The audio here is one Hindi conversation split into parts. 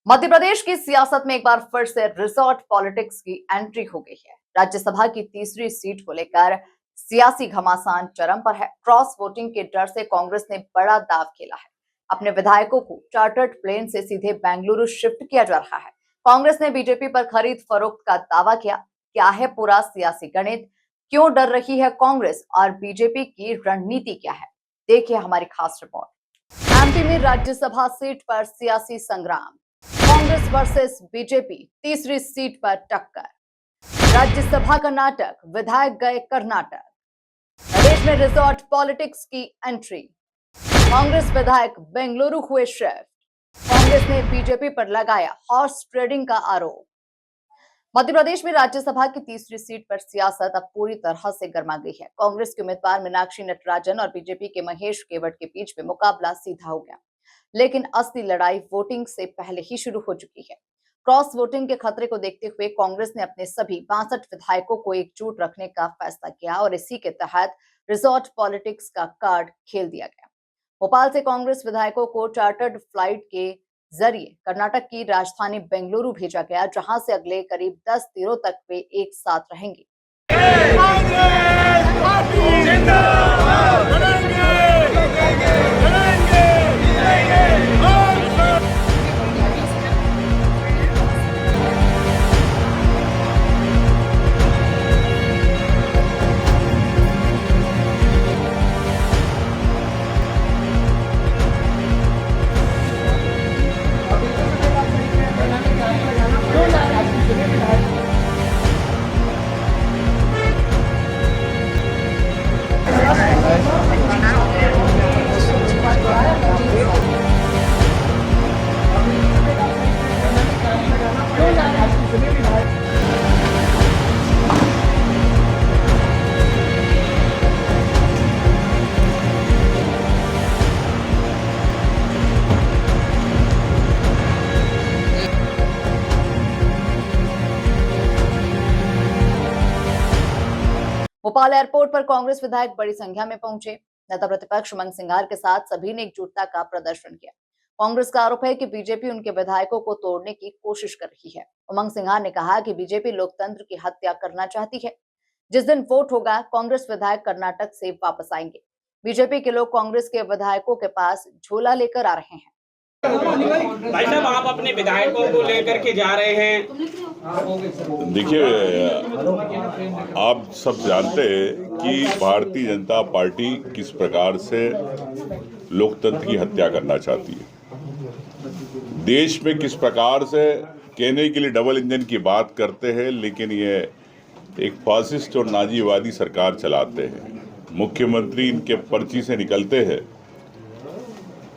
मध्य प्रदेश की सियासत में एक बार फिर से रिजॉर्ट पॉलिटिक्स की एंट्री हो गई है। राज्यसभा की तीसरी सीट को लेकर सियासी घमासान चरम पर है। क्रॉस वोटिंग के डर से कांग्रेस ने बड़ा दांव खेला है। अपने विधायकों को चार्टर्ड प्लेन से सीधे बेंगलुरु शिफ्ट किया जा रहा है। कांग्रेस ने बीजेपी पर खरीद फरोख्त का दावा किया। क्या है पूरा सियासी गणित? क्यों डर रही है कांग्रेस और बीजेपी की रणनीति क्या है? देखिए हमारी खास रिपोर्ट। एमपी में राज्यसभा सीट पर सियासी संग्राम। कांग्रेस वर्सेस बीजेपी, तीसरी सीट पर टक्कर। राज्यसभा का नाटक, विधायक गए कर्नाटक। प्रदेश में रिजॉर्ट पॉलिटिक्स की एंट्री। कांग्रेस विधायक बेंगलुरु हुए शिफ्ट। कांग्रेस ने बीजेपी पर लगाया हॉर्स ट्रेडिंग का आरोप। मध्य प्रदेश में राज्यसभा की तीसरी सीट पर सियासत अब पूरी तरह से गर्मा गई है। कांग्रेस के उम्मीदवार मीनाक्षी नटराजन और बीजेपी के महेश केवट के बीच में मुकाबला सीधा हो गया, लेकिन असली लड़ाई वोटिंग से पहले ही शुरू हो चुकी है। क्रॉस वोटिंग के खतरे को देखते हुए कांग्रेस ने अपने सभी 62 विधायकों को एकजुट रखने का फैसला किया और इसी के तहत रिजॉर्ट पॉलिटिक्स का कार्ड खेल दिया गया। भोपाल से कांग्रेस विधायकों को चार्टर्ड फ्लाइट के जरिए कर्नाटक की राजधानी बेंगलुरु भेजा गया, जहां से अगले करीब 10 दिनों तक वे एक साथ रहेंगे। भोपाल एयरपोर्ट पर कांग्रेस विधायक बड़ी संख्या में पहुंचे। नेता प्रतिपक्ष उमंग सिंघार के साथ सभी ने एकजुटता का प्रदर्शन किया। कांग्रेस का आरोप है कि बीजेपी उनके विधायकों को तोड़ने की कोशिश कर रही है। उमंग सिंघार ने कहा कि बीजेपी लोकतंत्र की हत्या करना चाहती है। जिस दिन वोट होगा, कांग्रेस विधायक कर्नाटक से वापस आएंगे। बीजेपी के लोग कांग्रेस के विधायकों के पास झोला लेकर आ रहे हैं। भाई साहब, आप अपने विधायकों को लेकर के जा रहे हैं। देखिए, आप सब जानते हैं कि भारतीय जनता पार्टी किस प्रकार से लोकतंत्र की हत्या करना चाहती है। देश में किस प्रकार से कहने के लिए डबल इंजन की बात करते हैं, लेकिन ये एक फासिस्ट और नाजीवादी सरकार चलाते हैं। मुख्यमंत्री इनके पर्ची से निकलते हैं।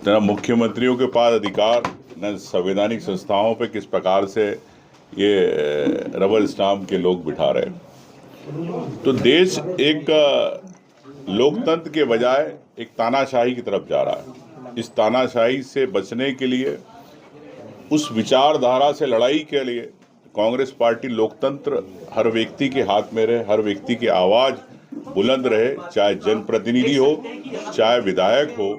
न मुख्यमंत्रियों के पास अधिकार, न संवैधानिक संस्थाओं पे किस प्रकार से ये रबर स्टाम्प के लोग बिठा रहे हैं। तो देश एक लोकतंत्र के बजाय एक तानाशाही की तरफ जा रहा है। इस तानाशाही से बचने के लिए, उस विचारधारा से लड़ाई के लिए कांग्रेस पार्टी लोकतंत्र हर व्यक्ति के हाथ में रहे, हर व्यक्ति की आवाज़ बुलंद रहे, चाहे जनप्रतिनिधि हो, चाहे विधायक हो।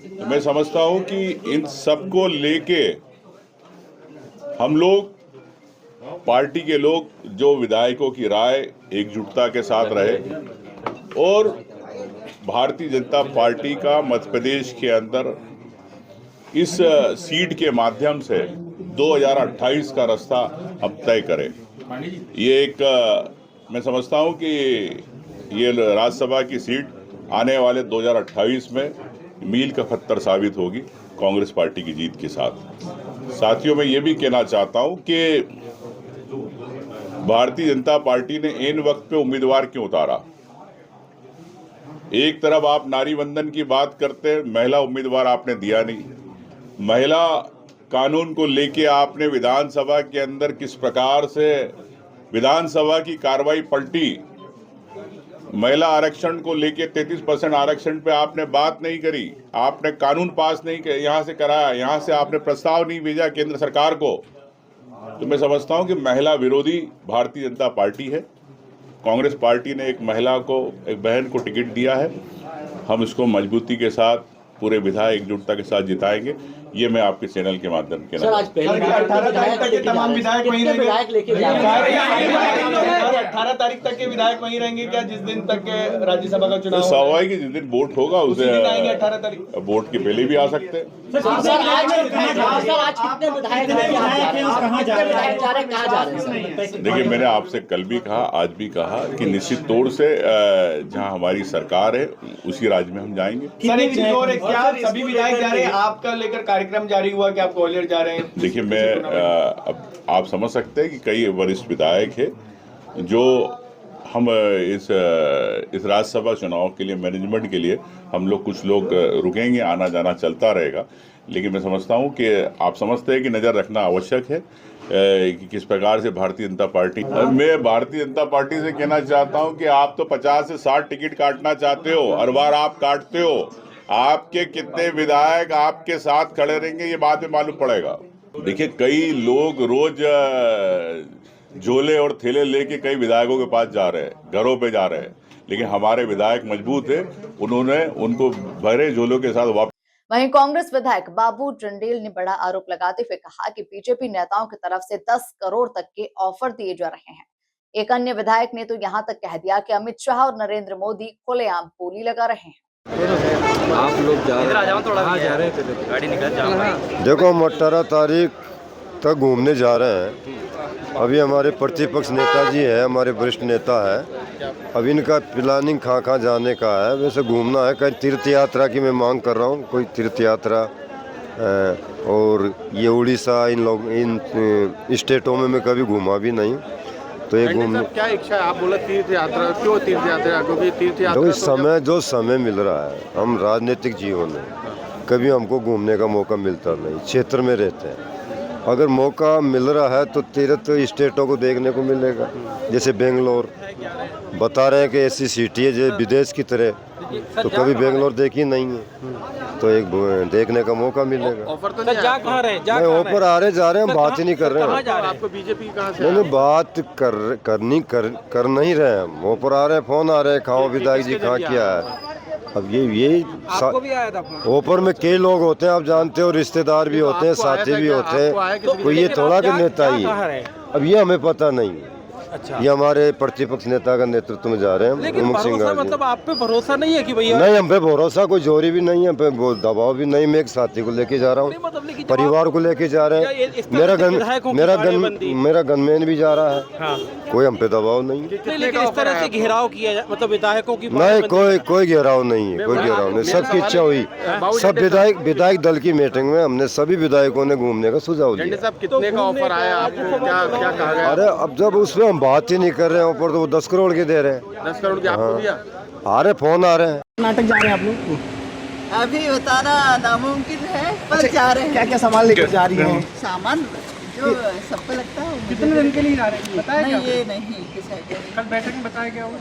तो मैं समझता हूं कि इन सबको लेके हम लोग, पार्टी के लोग, जो विधायकों की राय एकजुटता के साथ रहे और भारतीय जनता पार्टी का मध्य प्रदेश के अंदर इस सीट के माध्यम से 2028 का रास्ता अब तय करें। ये एक मैं समझता हूं कि ये राज्यसभा की सीट आने वाले 2028 में मील का पत्थर साबित होगी कांग्रेस पार्टी की जीत के साथ। साथियों, मैं ये भी कहना चाहता हूं कि भारतीय जनता पार्टी ने ऐन वक्त पे उम्मीदवार क्यों उतारा। एक तरफ आप नारी वंदन की बात करते हैं, महिला उम्मीदवार आपने दिया नहीं। महिला कानून को लेके आपने विधानसभा के अंदर किस प्रकार से विधानसभा की कार्रवाई पलटी। महिला आरक्षण को लेके 33% आरक्षण पे आपने बात नहीं करी, आपने कानून पास नहीं किया, यहाँ से कराया, यहाँ से आपने प्रस्ताव नहीं भेजा केंद्र सरकार को। तो मैं समझता हूँ कि महिला विरोधी भारतीय जनता पार्टी है। कांग्रेस पार्टी ने एक महिला को, एक बहन को टिकट दिया है। हम इसको मजबूती के साथ पूरे विधायक एकजुटता के साथ जिताएंगे। ये मैं आपके चैनल के माध्यम के सर आज पहली बार 18 तारीख तक के तमाम विधायक वहीं रहेंगे। विधायक लेके जा रहे हैं 18 तारीख तक के विधायक वहीं रहेंगे क्या, जिस दिन तक के राज्यसभा का चुनाव होगा? स्वाभाविक जिस दिन वोट होगा उसी उसे दिन आएंगे 18 तारीख। वोट के पहले भी आ सकते हैं। सर आज कितने विधायक कहाँ जा रहे हैं, कहाँ जा रहे हैं? देखिए, मैंने आपसे कल भी कहा, आज भी कहा कि निश्चित तौर से जहां हमारी सरकार है उसी राज्य में हम जाएंगे। सर एक चीज और है, क्या सभी विधायक जा रहे हैं? आपका लेकर कार्यक्रम जारी हुआ कि आप ग्वालियर जा रहे हैं? देखिए, मैं अब आप समझ सकते हैं कि कई वरिष्ठ विधायक हैं जो हम इस राज्यसभा चुनाव के लिए, मैनेजमेंट के लिए हम लोग कुछ लोग रुकेंगे, आना जाना चलता रहेगा। लेकिन मैं समझता हूं कि आप समझते हैं कि नज़र रखना आवश्यक है कि किस प्रकार से भारतीय जनता पार्टी, मैं भारतीय जनता पार्टी से कहना चाहता हूं कि आप तो 50 से 60 टिकट काटना चाहते हो, हर बार आप काटते हो। आपके कितने विधायक आपके साथ खड़े रहेंगे ये बाद में मालूम पड़ेगा। देखिए, कई लोग रोज झोले और थैले लेके कई विधायकों के पास जा रहे हैं, घरों पे जा रहे हैं, लेकिन हमारे विधायक मजबूत है, उन्होंने उनको भरे झोलों के साथ वापस। वहीं कांग्रेस विधायक बाबू टंडेल ने बड़ा आरोप लगाते हुए कहा कि बीजेपी नेताओं की तरफ से 10 करोड़ तक के ऑफर दिए जा रहे हैं। एक अन्य विधायक ने तो यहां तक कह दिया कि अमित शाह और नरेंद्र मोदी खुलेआम बोली लगा रहे हैं। आप लोग जा रहे हैं, गाड़ी निकल जाओ। देखो, हम 18 तारीख तक घूमने जा रहे हैं। अभी हमारे प्रतिपक्ष नेताजी है, हमारे वरिष्ठ नेता है, अब इनका प्लानिंग कहाँ जाने का है। वैसे घूमना है, कहीं तीर्थ यात्रा की मैं मांग कर रहा हूँ, कोई तीर्थ यात्रा। और ये उड़ीसा, इन स्टेटों में मैं कभी घूमा भी नहीं, तो ये घूमने क्या इच्छा है? आप बोला तीर्थ यात्रा, क्यों तीर्थ यात्रा? क्योंकि तीर्थ यात्रा तो इस समय जो समय मिल रहा है, हम राजनीतिक जीवन में कभी हमको घूमने का मौका मिलता नहीं, क्षेत्र में रहते हैं। अगर मौका मिल रहा है तो तीर्थ स्टेटों को देखने को मिलेगा। जैसे बेंगलोर बता रहे हैं कि ऐसी सिटी है जो विदेश की तरह, तो कभी बेंगलोर देखी नहीं है, तो एक देखने का मौका मिलेगा। ऑफर तो नहीं जा कहाँ रहे? नहीं, ऑफर आ रहे जा रहे हैं, हम बात ही नहीं कर रहे हैं। आपको बीजेपी कहाँ से? नहीं, बात कर नहीं रहे हैं हम। ऑफर आ रहे हैं, फोन आ रहे हैं, खाओ विधायक जी कहाँ क्या है। अब ये ऑफर में कई लोग होते हैं, आप जानते हो, रिश्तेदार भी होते हैं, साथी भी होते हैं, कोई ये थोड़ा के नेता ही है। अब ये हमें पता नहीं है। अच्छा। ये हमारे प्रतिपक्ष नेता का नेतृत्व में जा रहे हैं, उमंग सिंह। मतलब आप पे भरोसा नहीं है कि भैया? नहीं, हम पे भरोसा, कोई जोरी भी नहीं है, पे दबाव भी नहीं। मैं एक साथी को लेके जा रहा हूँ, परिवार को लेके जा रहे हैं, मेरा गनमैन भी जा रहा है। हाँ। कोई हम पे दबाव नहीं है। लेकिन इस तरह से घेराव किया जाए, मतलब विधायकों की? नहीं, कोई घेराव नहीं है, कोई घेराव नहीं। सबकी इच्छा हुई, सब विधायक दल की मीटिंग में हमने सभी विधायकों ने घूमने का सुझाव दिया। कितने का ऑफर आया आपको? क्या कहा गया? अरे अब जब उसमें हम बात ही नहीं कर रहे हैं, ऊपर तो वो 10 करोड़ के दे रहे हैं। 10 करोड़ के आपको दिया? आ रहे, फोन आ रहे हैं। नाटक जा रहे हैं आप लोग? अभी बताना नामुमकिन है, पर जा रहे हैं। क्या क्या सामान लेकर जा रही हैं? सामान जो सबको लगता है। कितने दिन के लिए जा रहे हैं बताया क्या? ये नहीं डिसाइड नहीं। कल बैठक में बताया क्या होगा?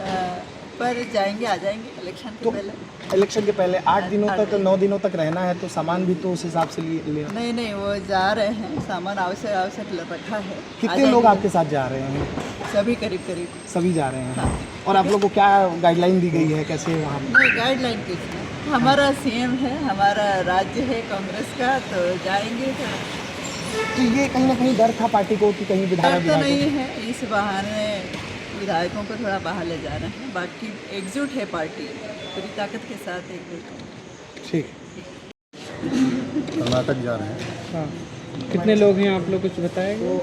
पर जाएंगे, आ जाएंगे इलेक्शन के पहले। इलेक्शन के पहले 8 दिनों तक, 9 दिनों तक रहना है, तो सामान भी तो उस हिसाब से ले। नहीं, वो जा रहे हैं, सामान आवश्यक रखा है। कितने लोग आपके साथ जा रहे हैं? सभी करीब सभी जा रहे हैं। और आप लोग को क्या गाइडलाइन दी गई है, कैसे वहाँ? नहीं, गाइडलाइन कुछ नहीं। हमारा सीएम है, हमारा राज्य है कांग्रेस का, तो जाएंगे। तो ये कहीं ना कहीं डर था पार्टी को कि कहीं विधायक तो नहीं है, इस बहाने विधायकों को थोड़ा बाहर ले जा रहे हैं। बाकी एकजुट है पार्टी, पूरी ताकत के साथ एकजुट। ठीक। कर्नाटक जा रहे हैं। हाँ। कितने लोग हैं आप लोग, कुछ बताएंगे?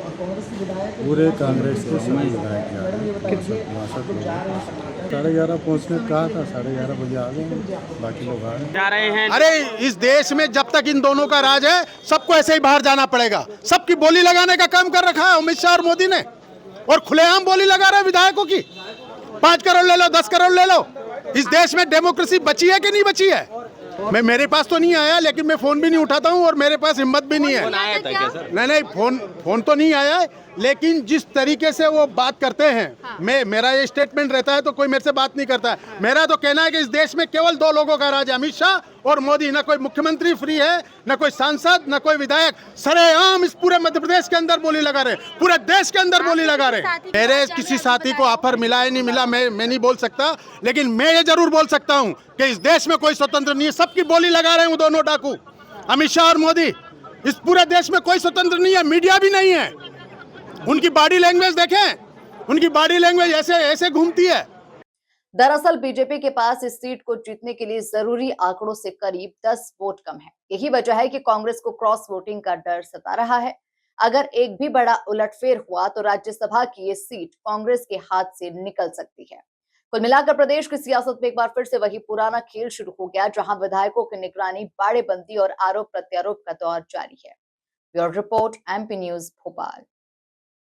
पूरे कांग्रेस के सभी विधायक जा रहे हैं। 11:30 पहुँचने कहा था, 11:30 बजे आ गए, बाकी लोग आ रहे हैं। अरे इस देश में जब तक इन दोनों का राज है, सबको ऐसे ही बाहर जाना पड़ेगा। सबकी बोली लगाने का काम कर रखा है अमित शाह और मोदी ने, और खुलेआम बोली लगा रहे हैं विधायकों की। 5 करोड़ ले लो, 10 करोड़ ले लो। इस देश में डेमोक्रेसी बची है कि नहीं बची है? मेरे पास तो नहीं आया, लेकिन मैं फोन भी नहीं उठाता हूं, और मेरे पास हिम्मत भी नहीं है। नहीं, फोन तो नहीं आया है, लेकिन जिस तरीके से वो बात करते हैं, मेरा ये स्टेटमेंट रहता है तो कोई मेरे से बात नहीं करता है। मेरा तो कहना है कि इस देश में केवल 2 लोगों का राज है, अमित शाह और मोदी। न कोई मुख्यमंत्री फ्री है, न कोई सांसद, न कोई विधायक। सरेआम इस पूरे मध्य प्रदेश के अंदर बोली लगा रहे, पूरे देश के अंदर बोली लगा रहे। मेरे किसी साथी को ऑफर मिला है नहीं मिला, मैं नहीं बोल सकता, लेकिन मैं ये जरूर बोल सकता हूँ कि इस देश में कोई स्वतंत्र नहीं है। सबकी बोली लगा रहे हैं वो दोनों डाकू, अमित शाह और मोदी। इस पूरे देश में कोई स्वतंत्र नहीं है, मीडिया भी नहीं है। उनकी बॉडी लैंग्वेज देखें, उनकी बॉडी लैंग्वेज ऐसे ऐसे घूमती है। दरअसल बीजेपी के पास इस सीट को जीतने के लिए जरूरी आंकड़ों से करीब 10 वोट कम है। यही वजह है कि कांग्रेस को क्रॉस वोटिंग का डर सता रहा है। अगर एक भी बड़ा उलटफेर हुआ तो राज्यसभा की ये सीट कांग्रेस के हाथ से निकल सकती है। कुल मिलाकर प्रदेश की सियासत में एक बार फिर से वही पुराना खेल शुरू हो गया, जहां विधायकों की निगरानी, बाड़ेबंदी और आरोप प्रत्यारोप का दौर जारी है। Bureau report, MP news, Bhopal.